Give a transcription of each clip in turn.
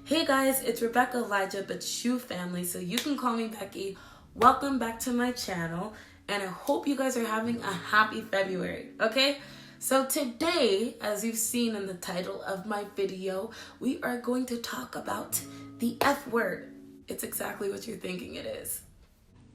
Hey guys, it's Rebecca Elijah, but Shoe family, so you can call me Becky. Welcome back to my channel, and I hope you guys are having a happy February, okay? So today, as you've seen in the title of my video, we are going to talk about the F word. It's exactly what you're thinking it is.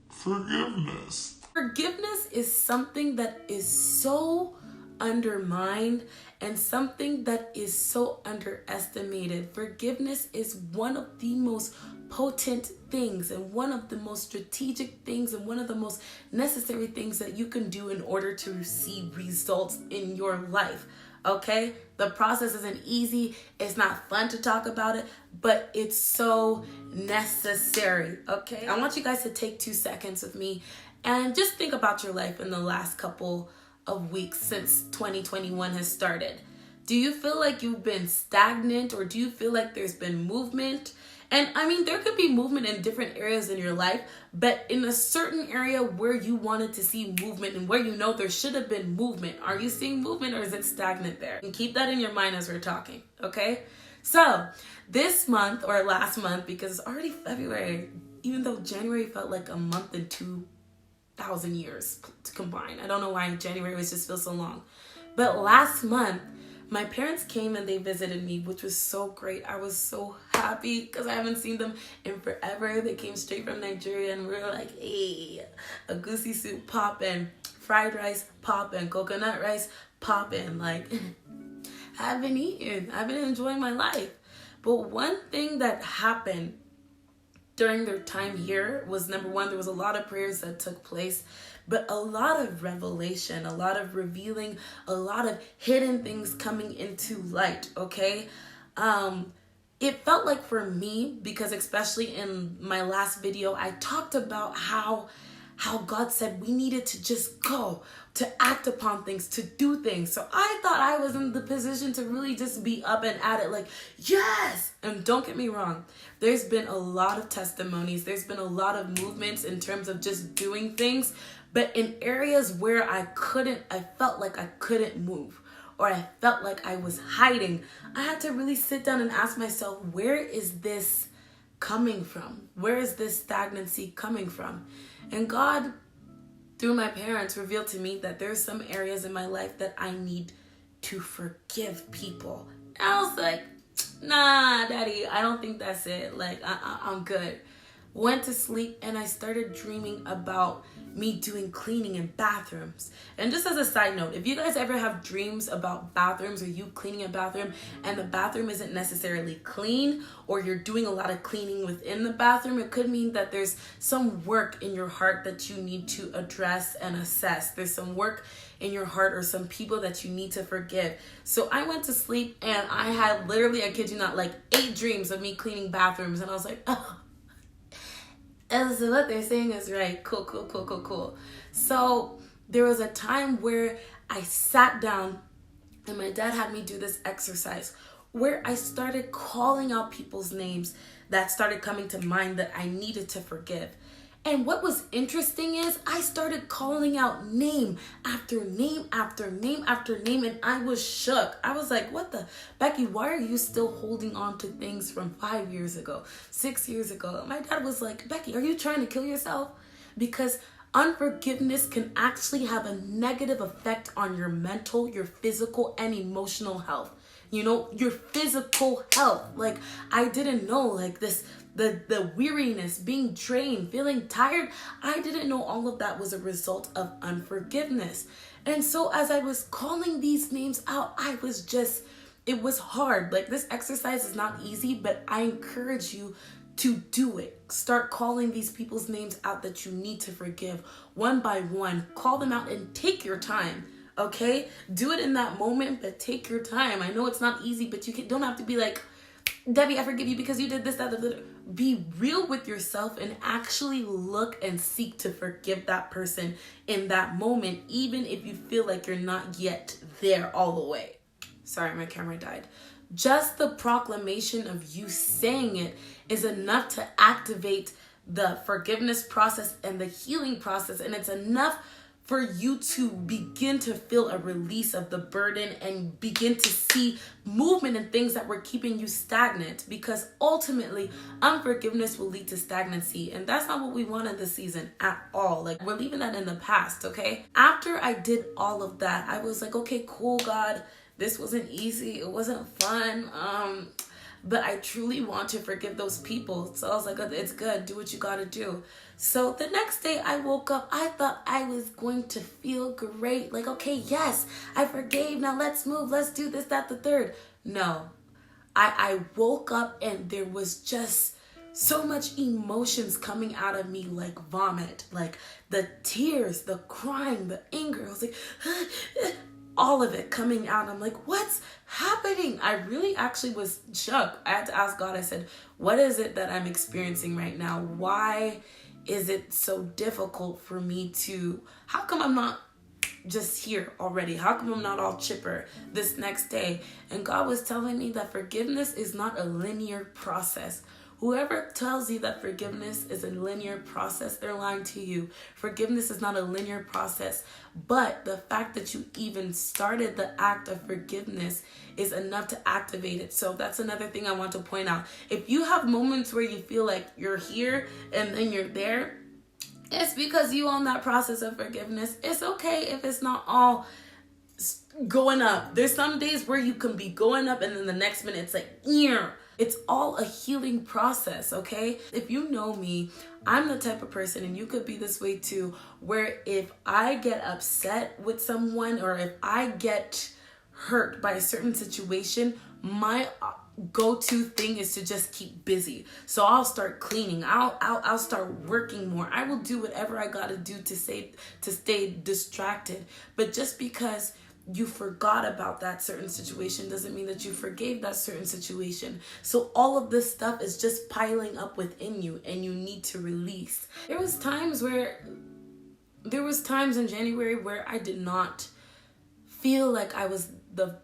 Forgiveness. Forgiveness is something that is so undermined and something that is so underestimated. Forgiveness is one of the most potent things and one of the most strategic things and one of the most necessary things that you can do in order to receive results in your life. Okay? The process isn't easy. It's not fun to talk about it, but it's so necessary. Okay? I want you guys to take 2 seconds with me and just think about your life in the last couple of weeks since 2021 has started. Do you feel like you've been stagnant, or do you feel like there's been movement? And I mean, there could be movement in different areas in your life, but in a certain area where you wanted to see movement and where you know there should have been movement, are you seeing movement or is it stagnant there? And keep that in your mind as we're talking, okay? So this month or last month, because it's already February, even though January felt like a month and 2,000 years to combine. I don't know why January was just feels so long. But last month, my parents came and they visited me, which was so great. I was so happy because I haven't seen them in forever. They came straight from Nigeria and we were like, hey, a goosey soup poppin', fried rice poppin', coconut rice poppin'. Like, I've been eating. I've been enjoying my life. But one thing that happened during their time here was, number one, there was a lot of prayers that took place, but a lot of revelation, a lot of revealing, a lot of hidden things coming into light, okay? It felt like for me, because especially in my last video, I talked about how God said we needed to just go, to act upon things, to do things. So I thought I was in the position to really just be up and at it like, yes! And don't get me wrong, there's been a lot of testimonies. There's been a lot of movements in terms of just doing things. But in areas where I felt like I couldn't move, or I felt like I was hiding, I had to really sit down and ask myself, where is this coming from? Where is this stagnancy coming from? And God, through my parents, revealed to me that there's some areas in my life that I need to forgive people. And I was like, nah, Daddy, I don't think that's it. Like, I'm good. Went to sleep and I started dreaming about me doing cleaning in bathrooms. And just as a side note, if you guys ever have dreams about bathrooms or you cleaning a bathroom and the bathroom isn't necessarily clean, or you're doing a lot of cleaning within the bathroom, it could mean that there's some work in your heart that you need to address and assess. There's some work in your heart or some people that you need to forgive. So I went to sleep and I had literally, I kid you not, like 8 dreams of me cleaning bathrooms. And I was like, oh, and so what they're saying is right. Cool. So there was a time where I sat down and my dad had me do this exercise where I started calling out people's names that started coming to mind that I needed to forgive. And what was interesting is I started calling out name after name after name after name, and I was shook. I was like, what the? Becky, why are you still holding on to things from 5 years ago, 6 years ago? My dad was like, Becky, are you trying to kill yourself? Because unforgiveness can actually have a negative effect on your mental, your physical, and emotional health. You know, your physical health. Like, I didn't know, like, the weariness, being drained, feeling tired. I didn't know all of that was a result of unforgiveness. And so as I was calling these names out, it was hard. Like, this exercise is not easy, but I encourage you to do it. Start calling these people's names out that you need to forgive one by one. Call them out and take your time. Okay? Do it in that moment, but take your time. I know it's not easy, but you don't have to be like, Debbie, I forgive you because you did this, that. Be real with yourself and actually look and seek to forgive that person in that moment, even if you feel like you're not yet there all the way. Sorry, my camera died. Just the proclamation of you saying it is enough to activate the forgiveness process and the healing process, and it's enough for you to begin to feel a release of the burden and begin to see movement in things that were keeping you stagnant, because ultimately unforgiveness will lead to stagnancy, and that's not what we want in this season at all. Like, we're leaving that in the past, okay? After I did all of that, I was like, okay, cool, God, this wasn't easy, it wasn't fun, but I truly want to forgive those people. So I was like, it's good, do what you gotta do. So the next day I woke up, I thought I was going to feel great. Like, okay, yes, I forgave, now let's move, let's do this, that, the third. No, I woke up and there was just so much emotions coming out of me like vomit. Like the tears, the crying, the anger. I was like, all of it coming out. I'm like, what's happening? I really actually was shook. I had to ask God, I said, what is it that I'm experiencing right now? Why is it so difficult for me to, how come I'm not just here already? How come I'm not all chipper this next day? And God was telling me that forgiveness is not a linear process. Whoever tells you that forgiveness is a linear process, they're lying to you. Forgiveness is not a linear process, but the fact that you even started the act of forgiveness is enough to activate it. So that's another thing I want to point out. If you have moments where you feel like you're here and then you're there, it's because you on that process of forgiveness. It's okay if it's not all going up. There's some days where you can be going up and then the next minute it's like, yeah. It's all a healing process, okay? If you know me, I'm the type of person, and you could be this way too, where if I get upset with someone or if I get hurt by a certain situation, my go-to thing is to just keep busy. So I'll start cleaning. I'll start working more. I will do whatever I gotta do to stay distracted. But just because you forgot about that certain situation doesn't mean that you forgave that certain situation. So all of this stuff is just piling up within you and you need to release. There was times in January where I did not feel like I was the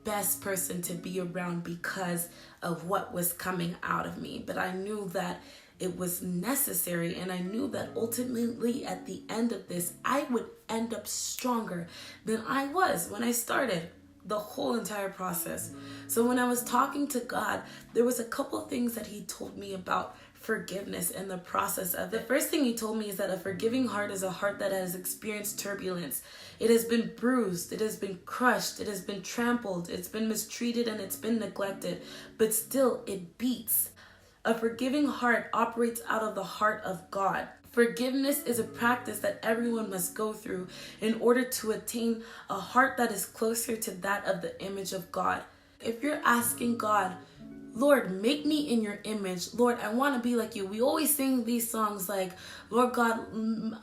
best person to be around because of what was coming out of me. But I knew that it was necessary, and I knew that ultimately at the end of this, I would end up stronger than I was when I started the whole entire process. So when I was talking to God, there was a couple things that he told me about forgiveness and the process of it. The first thing he told me is that a forgiving heart is a heart that has experienced turbulence. It has been bruised, it has been crushed, it has been trampled, it's been mistreated, and it's been neglected, but still it beats. A forgiving heart operates out of the heart of God. Forgiveness is a practice that everyone must go through in order to attain a heart that is closer to that of the image of God. If you're asking God, Lord, make me in your image. Lord, I want to be like you. We always sing these songs like, Lord God,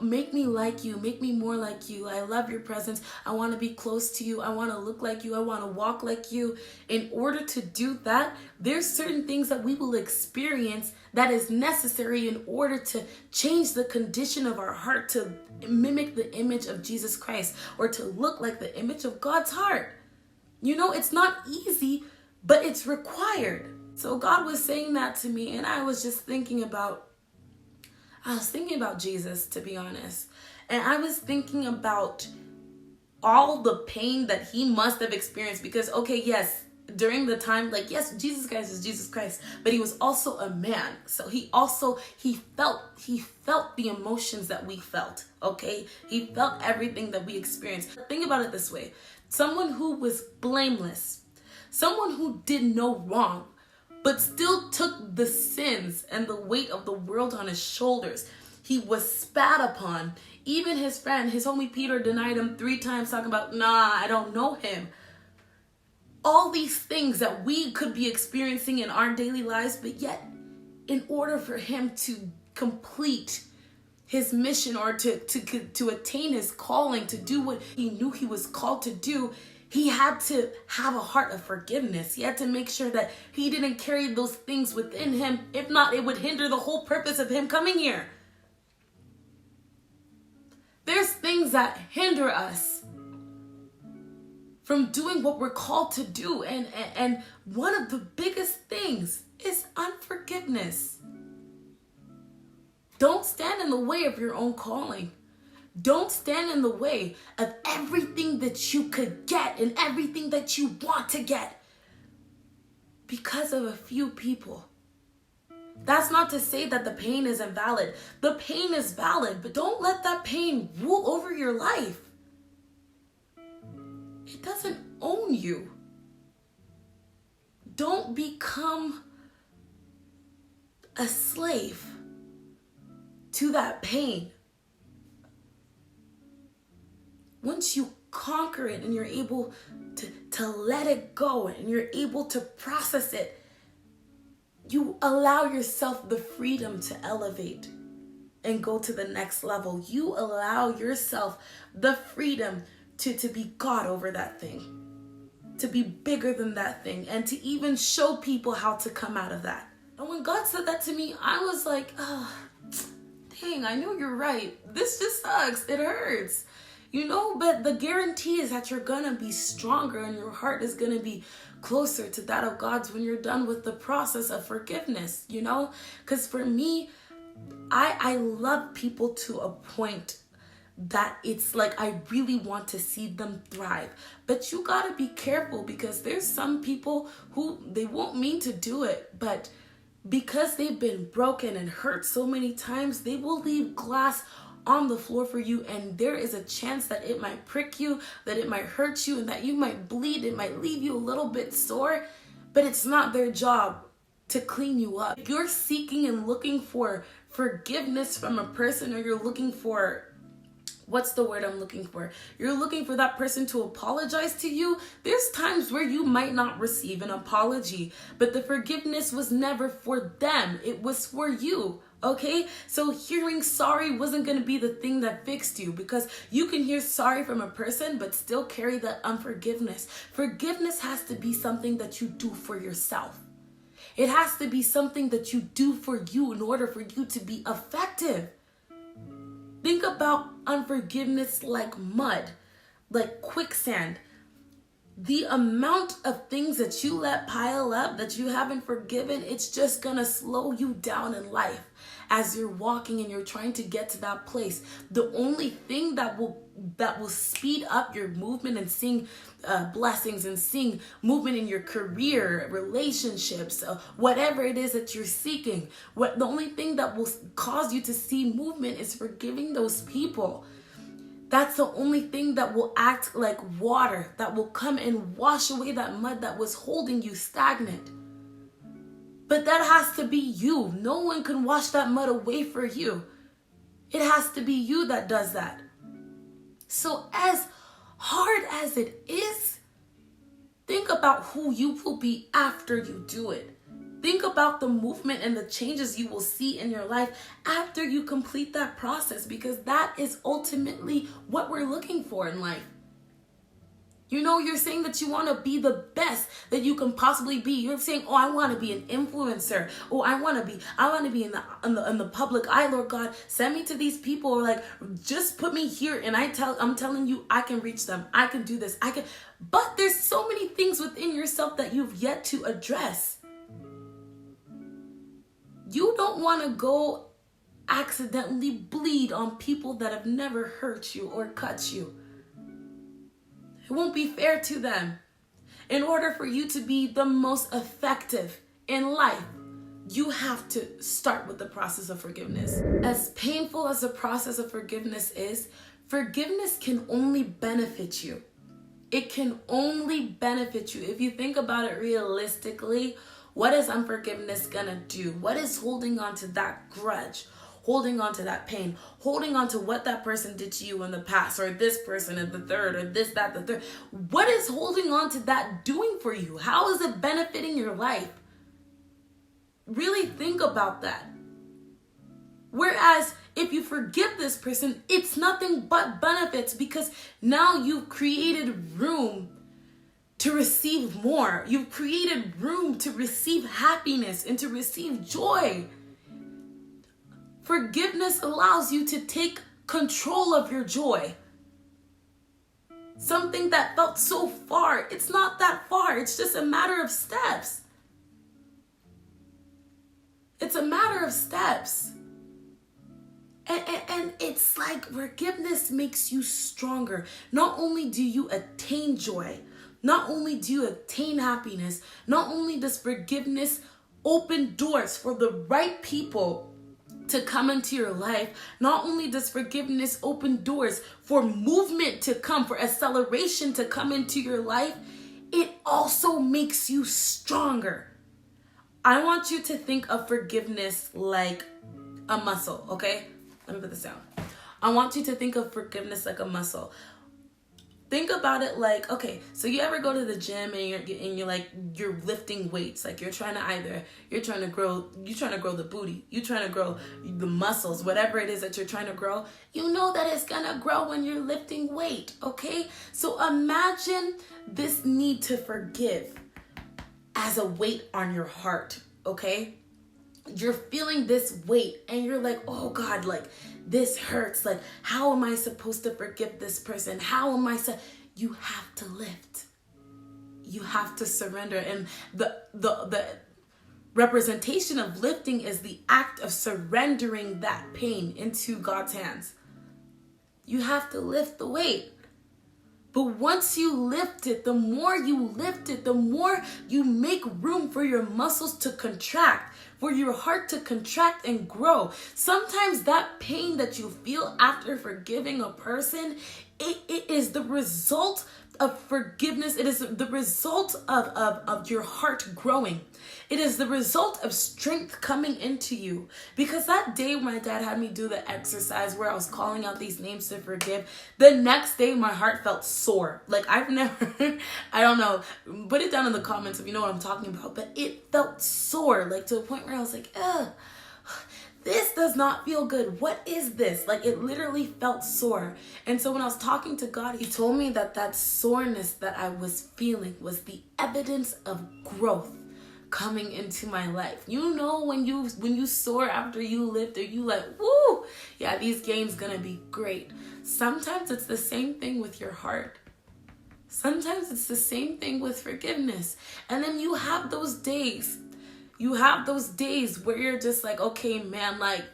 make me like you. Make me more like you. I love your presence. I want to be close to you. I want to look like you. I want to walk like you. In order to do that, there's certain things that we will experience that is necessary in order to change the condition of our heart to mimic the image of Jesus Christ or to look like the image of God's heart. You know, it's not easy, but it's required. So God was saying that to me, and I was just thinking about Jesus, to be honest. And I was thinking about all the pain that he must have experienced because, okay, yes, during the time, like, yes, Jesus Christ is Jesus Christ, but he was also a man. So he felt the emotions that we felt, okay? He felt everything that we experienced. Think about it this way. Someone who was blameless, someone who did no wrong, but still took the sins and the weight of the world on his shoulders. He was spat upon. Even his friend, his homie Peter, denied him 3 times, talking about, nah, I don't know him. All these things that we could be experiencing in our daily lives, but yet in order for him to complete his mission or to attain his calling, to do what he knew he was called to do, he had to have a heart of forgiveness. He had to make sure that he didn't carry those things within him. If not, it would hinder the whole purpose of him coming here. There's things that hinder us from doing what we're called to do. And one of the biggest things is unforgiveness. Don't stand in the way of your own calling. Don't stand in the way of everything that you could get and everything that you want to get because of a few people. That's not to say that the pain isn't valid. The pain is valid, but don't let that pain rule over your life. It doesn't own you. Don't become a slave to that pain. Once you conquer it and you're able to let it go and you're able to process it, you allow yourself the freedom to elevate and go to the next level. You allow yourself the freedom to be God over that thing, to be bigger than that thing, and to even show people how to come out of that. And when God said that to me, I was like, oh, dang, I know you're right. This just sucks. It hurts. But the guarantee is that you're going to be stronger and your heart is going to be closer to that of God's when you're done with the process of forgiveness, Because for me, I love people to a point that it's like I really want to see them thrive. But you got to be careful because there's some people who they won't mean to do it, but because they've been broken and hurt so many times, they will leave glass on the floor for you, and there is a chance that it might prick you, that it might hurt you, and that you might bleed. It might leave you a little bit sore, but it's not their job to clean you up. If you're seeking and looking for forgiveness from a person, or you're looking for, what's the word I'm looking for? You're looking for that person to apologize to you. There's times where you might not receive an apology, but the forgiveness was never for them. It was for you. Okay, so hearing sorry wasn't going to be the thing that fixed you, because you can hear sorry from a person but still carry that unforgiveness. Forgiveness has to be something that you do for yourself. It has to be something that you do for you in order for you to be effective. Think about unforgiveness like mud, like quicksand. The amount of things that you let pile up that you haven't forgiven, it's just gonna slow you down in life as you're walking and you're trying to get to that place. The only thing that will speed up your movement and seeing blessings and seeing movement in your career, relationships, whatever it is that you're seeking, the only thing that will cause you to see movement is forgiving those people. That's the only thing that will act like water, that will come and wash away that mud that was holding you stagnant. But that has to be you. No one can wash that mud away for you. It has to be you that does that. So as hard as it is, think about who you will be after you do it. Think about the movement and the changes you will see in your life after you complete that process, because that is ultimately what we're looking for in life. You're saying that you want to be the best that you can possibly be. You're saying, oh, I want to be an influencer. Oh, I want to be in the public eye, Lord God. Send me to these people, or like, just put me here. And I'm telling you, I can reach them. I can do this. But there's so many things within yourself that you've yet to address. You don't want to go accidentally bleed on people that have never hurt you or cut you. It won't be fair to them. In order for you to be the most effective in life, you have to start with the process of forgiveness. As painful as the process of forgiveness is, forgiveness can only benefit you. It can only benefit you. If you think about it realistically, what is unforgiveness gonna do? What is holding on to that grudge? Holding on to that pain, holding on to what that person did to you in the past, or this person in the third, or this, that, the third. What is holding on to that doing for you? How is it benefiting your life? Really think about that. Whereas if you forgive this person, it's nothing but benefits, because now you've created room to receive more. You've created room to receive happiness and to receive joy. Forgiveness allows you to take control of your joy. Something that felt so far, it's not that far. It's just a matter of steps. It's a matter of steps. And it's like forgiveness makes you stronger. Not only do you attain joy, not only do you attain happiness, not only does forgiveness open doors for the right people to come into your life, not only does forgiveness open doors for movement to come, for acceleration to come into your life, it also makes you stronger. I want you to think of forgiveness like a muscle, okay? Let me put this down. I want you to think of forgiveness like a muscle. Think about it like, okay, so you ever go to the gym and you're lifting weights, like you're trying to grow the booty, you're trying to grow the muscles, whatever it is that you're trying to grow, you know that it's gonna grow when you're lifting weight, okay? So imagine this need to forgive as a weight on your heart, okay? You're feeling this weight and you're like, oh God, like this hurts. Like, how am I supposed to forgive this person? You have to lift. You have to surrender. And the representation of lifting is the act of surrendering that pain into God's hands. You have to lift the weight. But once you lift it, the more you lift it, the more you make room for your muscles to contract, for your heart to contract and grow. Sometimes that pain that you feel after forgiving a person, it is the result of forgiveness. It is the result of your heart growing. It is the result of strength coming into you. Because that day my dad had me do the exercise where I was calling out these names to forgive, the next day my heart felt sore. Like I've never, I don't know, put it down in the comments if you know what I'm talking about, but it felt sore, like to a point where I was like, ugh. This does not feel good. What is this? Like it literally felt sore. And so when I was talking to God, he told me that soreness that I was feeling was the evidence of growth coming into my life. You know, when you soar after you lift, or you like, woo, yeah, these gains gonna be great. Sometimes it's the same thing with your heart. Sometimes it's the same thing with forgiveness. And then you have those days. You have those days where you're just like, okay, man, like,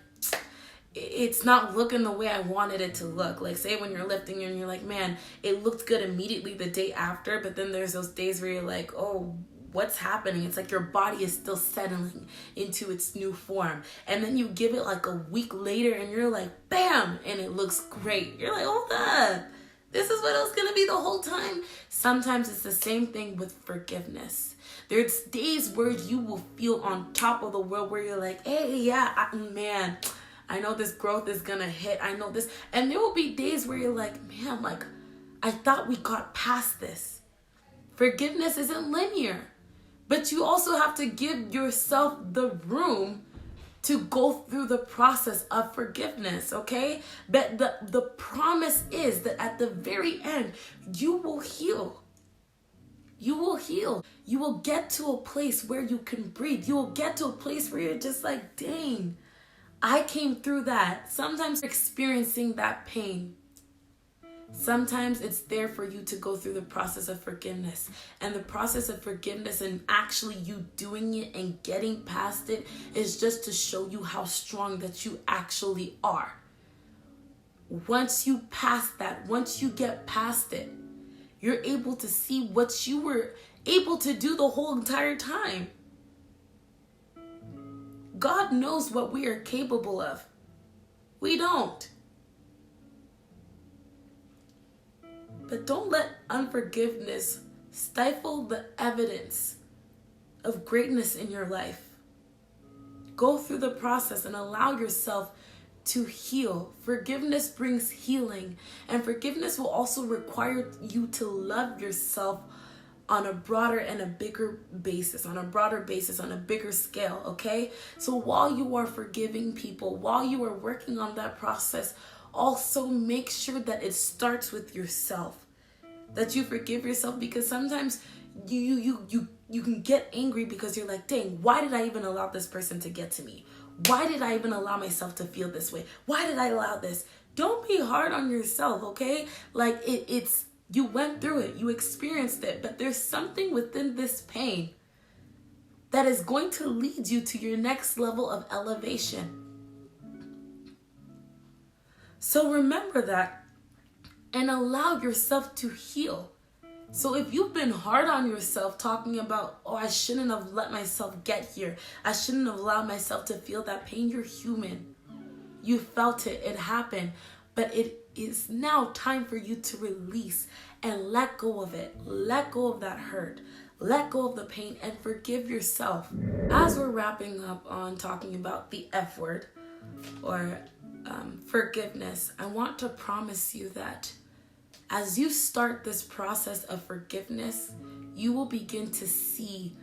it's not looking the way I wanted it to look. Like, say when you're lifting and you're like, man, it looked good immediately the day after, but then there's those days where you're like, oh, what's happening? It's like your body is still settling into its new form. And then you give it like a week later and you're like, bam, and it looks great. You're like, hold on. This is what it was going to be the whole time. Sometimes it's the same thing with forgiveness. There's days where you will feel on top of the world where you're like, hey, yeah, man, I know this growth is going to hit. I know this. And there will be days where you're like, man, like, I thought we got past this. Forgiveness isn't linear. But you also have to give yourself the room to go through the process of forgiveness, okay? But the promise is that at the very end, you will heal. You will heal. You will get to a place where you can breathe. You will get to a place where you're just like, dang, I came through that. Sometimes experiencing that pain. Sometimes it's there for you to go through the process of forgiveness. And the process of forgiveness and actually you doing it and getting past it is just to show you how strong that you actually are. Once you pass that, once you get past it, you're able to see what you were able to do the whole entire time. God knows what we are capable of. We don't. But don't let unforgiveness stifle the evidence of greatness in your life. Go through the process and allow yourself to heal. Forgiveness brings healing, and forgiveness will also require you to love yourself on a broader and a bigger basis, on a bigger scale, okay? So while you are forgiving people, while you are working on that process, also make sure that it starts with yourself, that you forgive yourself, because sometimes you can get angry because you're like, dang, why did I even allow this person to get to me? Why did I even allow myself to feel this way? Why did I allow this? Don't be hard on yourself, okay? Like it's you went through it, you experienced it, but there's something within this pain that is going to lead you to your next level of elevation. So remember that and allow yourself to heal. So if you've been hard on yourself talking about, oh, I shouldn't have let myself get here, I shouldn't have allowed myself to feel that pain, you're human. You felt it, it happened, but it is now time for you to release and let go of it. Let go of that hurt. Let go of the pain and forgive yourself. As we're wrapping up on talking about the F word or forgiveness, I want to promise you that as you start this process of forgiveness, you will begin to see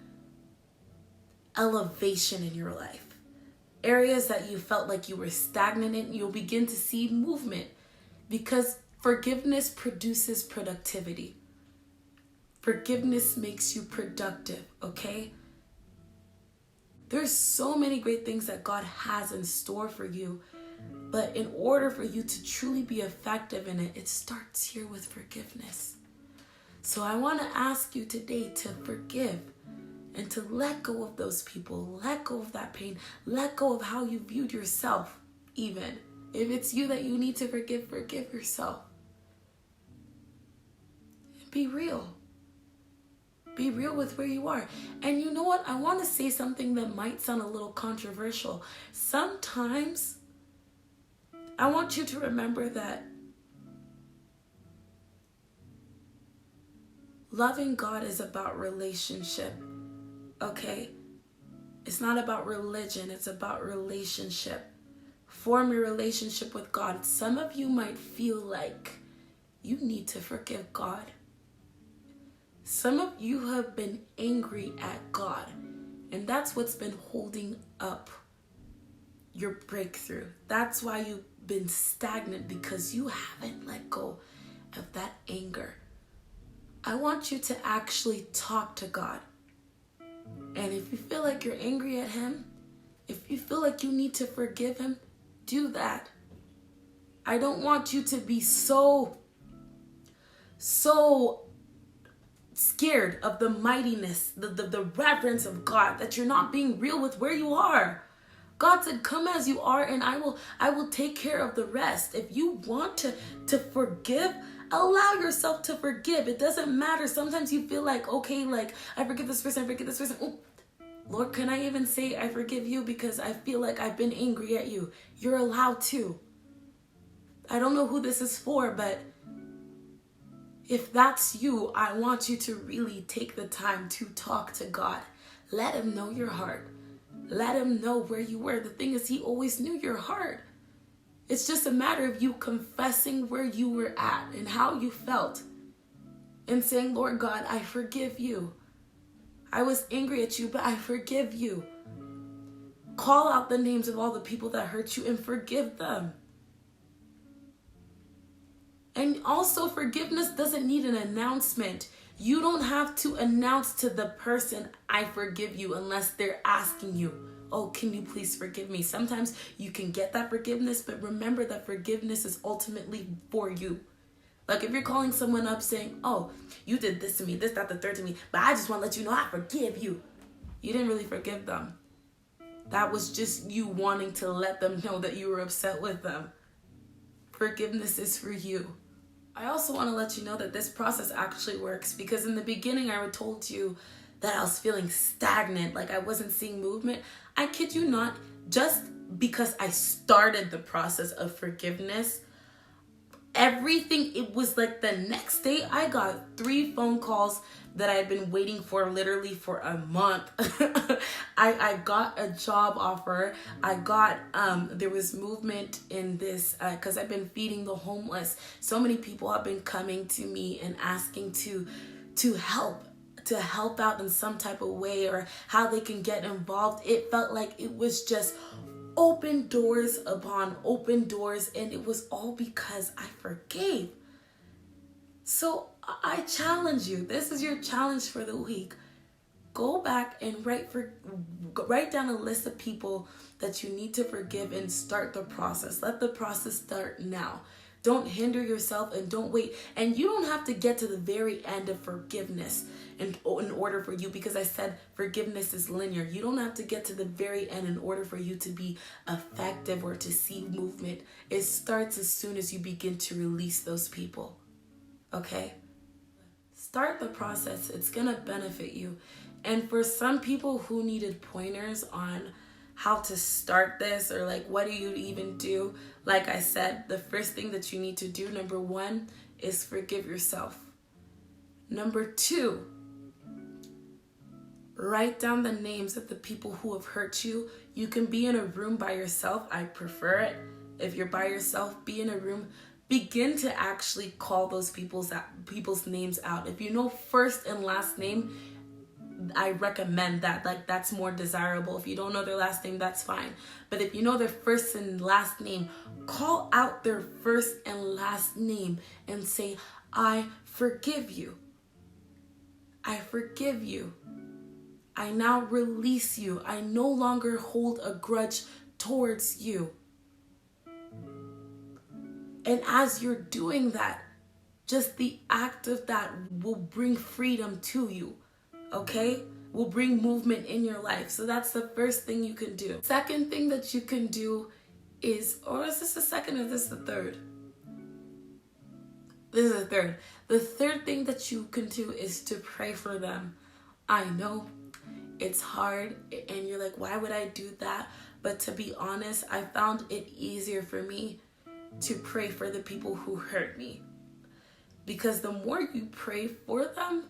elevation in your life. Areas that you felt like you were stagnant in, you'll begin to see movement, because forgiveness produces productivity. Forgiveness makes you productive, okay? There's so many great things that God has in store for you, but in order for you to truly be effective in it, it starts here with forgiveness. So I want to ask you today to forgive and to let go of those people, let go of that pain, let go of how you viewed yourself even. If it's you that you need to forgive, forgive yourself. Be real. Be real with where you are. And you know what? I want to say something that might sound a little controversial. Sometimes I want you to remember that loving God is about relationship, okay? It's not about religion, it's about relationship. Form your relationship with God. Some of you might feel like you need to forgive God. Some of you have been angry at God, and that's what's been holding up your breakthrough. That's why you've been stagnant, because you haven't let go of that anger. I want you to actually talk to God. And if you feel like you're angry at him, if you feel like you need to forgive him, do that. I don't want you to be so scared of the mightiness, the reverence of God, that you're not being real with where you are. God said, come as you are, and I will take care of the rest. If you want to forgive, allow yourself to forgive. It doesn't matter. Sometimes you feel like, okay, like I forgive this person, I forgive this person. Ooh, Lord, can I even say I forgive you because I feel like I've been angry at you? You're allowed to. I don't know who this is for, but if that's you, I want you to really take the time to talk to God. Let him know your heart. Let him know where you were. The thing is, he always knew your heart. It's just a matter of you confessing where you were at and how you felt and saying, Lord God, I forgive you. I was angry at you, but I forgive you. Call out the names of all the people that hurt you and forgive them. And also, forgiveness doesn't need an announcement. You don't have to announce to the person, I forgive you, unless they're asking you, oh, can you please forgive me? Sometimes you can get that forgiveness, but remember that forgiveness is ultimately for you. Like if you're calling someone up saying, oh, you did this to me, this, that, the third to me, but I just want to let you know I forgive you. You didn't really forgive them. That was just you wanting to let them know that you were upset with them. Forgiveness is for you. I also want to let you know that this process actually works, because in the beginning I told you that I was feeling stagnant, like I wasn't seeing movement. I kid you not, just because I started the process of forgiveness, everything, it was like the next day I got 3 phone calls that I had been waiting for literally for a month. I got a job offer. I got, there was movement in this, because I've been feeding the homeless. So many people have been coming to me and asking to help out in some type of way, or how they can get involved. It felt like it was just open doors upon open doors, and it was all because I forgave. So I challenge you. This is your challenge for the week. Go back and write down a list of people that you need to forgive and start the process. Let the process start now. Don't hinder yourself and don't wait. And you don't have to get to the very end of forgiveness in order for you, because I said forgiveness is linear. You don't have to get to the very end in order for you to be effective or to see movement. It starts as soon as you begin to release those people. Okay? Start the process. It's going to benefit you. And for some people who needed pointers on how to start this, or like what do you even do, like I said, the first thing that you need to do, number 1, is forgive yourself. Number 2, write down the names of the people who have hurt you. You can be in a room by yourself. I prefer it. If you're by yourself, be in a room. Begin to actually call those people's names out. If you know first and last name, I recommend that. Like, that's more desirable. If you don't know their last name, that's fine. But if you know their first and last name, call out their first and last name and say, I forgive you. I forgive you. I now release you. I no longer hold a grudge towards you. And as you're doing that, just the act of that will bring freedom to you. Okay? Will bring movement in your life. So that's the first thing you can do. Second thing that you can do is, or is this the second or is this the third? This is the third. The third thing that you can do is to pray for them. I know it's hard and you're like, why would I do that? But to be honest, I found it easier for me to pray for the people who hurt me. Because the more you pray for them,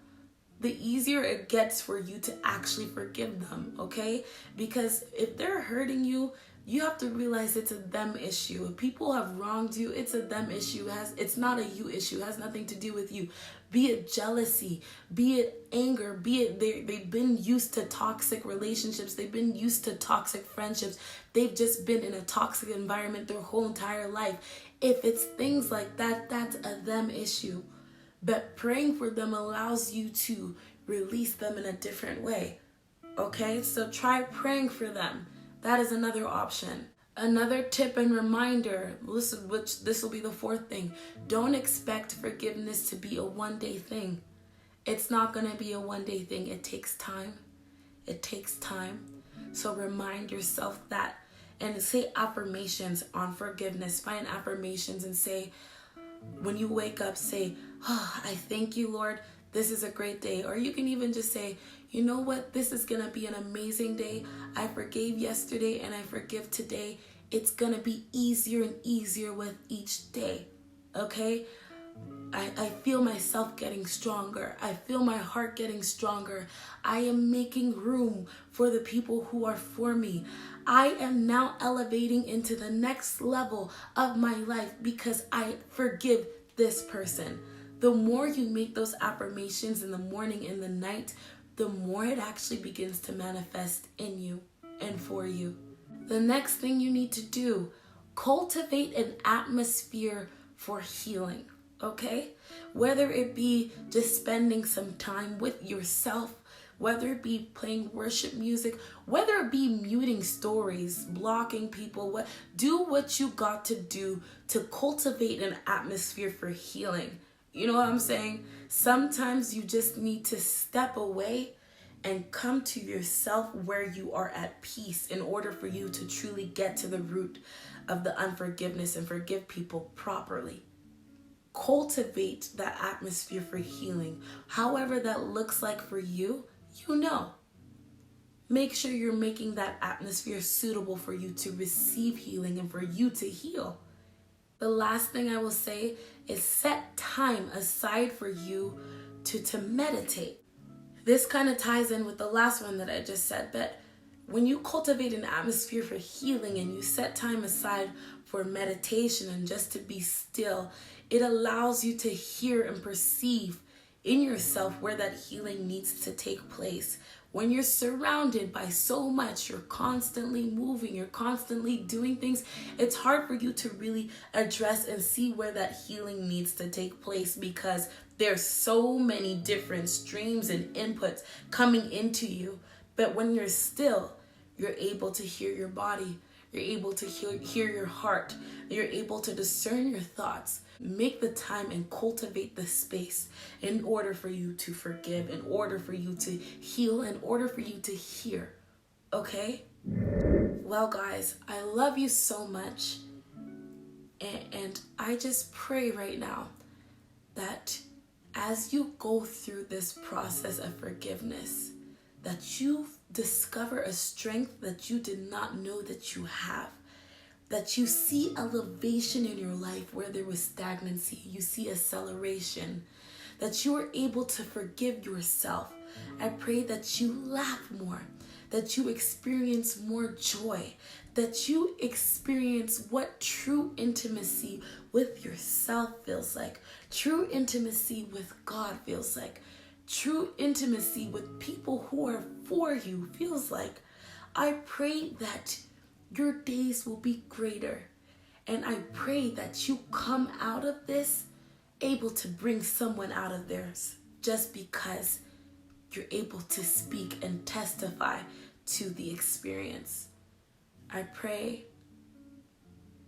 the easier it gets for you to actually forgive them, okay? Because if they're hurting you, you have to realize it's a them issue. If people have wronged you, it's a them issue. It's not a you issue. It has nothing to do with you. Be it jealousy, be it anger, be it they've been used to toxic relationships. They've been used to toxic friendships. They've just been in a toxic environment their whole entire life. If it's things like that, that's a them issue. But praying for them allows you to release them in a different way. Okay? So try praying for them. That is another option. Another tip and reminder, this will be the fourth thing. Don't expect forgiveness to be a one-day thing. It's not going to be a one-day thing. It takes time. It takes time. So remind yourself that. And say affirmations on forgiveness. Find affirmations and say, when you wake up, say, oh, I thank you, Lord. This is a great day. Or you can even just say, you know what? This is going to be an amazing day. I forgave yesterday and I forgive today. It's going to be easier and easier with each day. Okay? I feel myself getting stronger. I feel my heart getting stronger. I am making room for the people who are for me. I am now elevating into the next level of my life because I forgive this person. The more you make those affirmations in the morning and the night, the more it actually begins to manifest in you and for you. The next thing you need to do, cultivate an atmosphere for healing. Okay? Whether it be just spending some time with yourself, whether it be playing worship music, whether it be muting stories, blocking people, do what you got to do to cultivate an atmosphere for healing. You know what I'm saying? Sometimes you just need to step away and come to yourself where you are at peace in order for you to truly get to the root of the unforgiveness and forgive people properly. Cultivate that atmosphere for healing. However that looks like for you, you know. Make sure you're making that atmosphere suitable for you to receive healing and for you to heal. The last thing I will say is set time aside for you to meditate. This kind of ties in with the last one that I just said, but when you cultivate an atmosphere for healing and you set time aside for meditation and just to be still, it allows you to hear and perceive in yourself where that healing needs to take place. When you're surrounded by so much, you're constantly moving, you're constantly doing things, it's hard for you to really address and see where that healing needs to take place because there's so many different streams and inputs coming into you. But when you're still, you're able to hear your body. You're able to hear your heart. You're able to discern your thoughts. Make the time and cultivate the space in order for you to forgive, in order for you to heal, in order for you to hear. Okay? Well, guys, I love you so much. And I just pray right now that as you go through this process of forgiveness, that you discover a strength that you did not know that you have. That you see elevation in your life where there was stagnancy. You see acceleration. That you are able to forgive yourself. I pray that you laugh more. That you experience more joy. That you experience what true intimacy with yourself feels like. True intimacy with God feels like. True intimacy with people who are for you feels like. I pray that your days will be greater. And I pray that you come out of this able to bring someone out of theirs just because you're able to speak and testify to the experience. I pray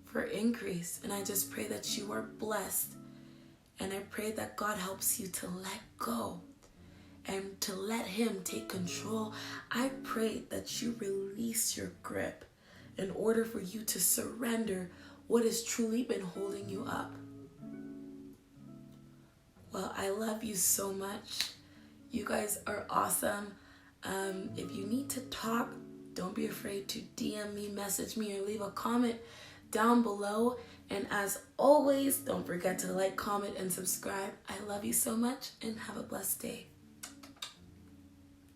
for increase, and I just pray that you are blessed. And I pray that God helps you to let go and to let Him take control. I pray that you release your grip in order for you to surrender what has truly been holding you up. Well, I love you so much. You guys are awesome. If you need to talk, don't be afraid to DM me, message me, or leave a comment down below. And as always, don't forget to like, comment, and subscribe. I love you so much, and have a blessed day.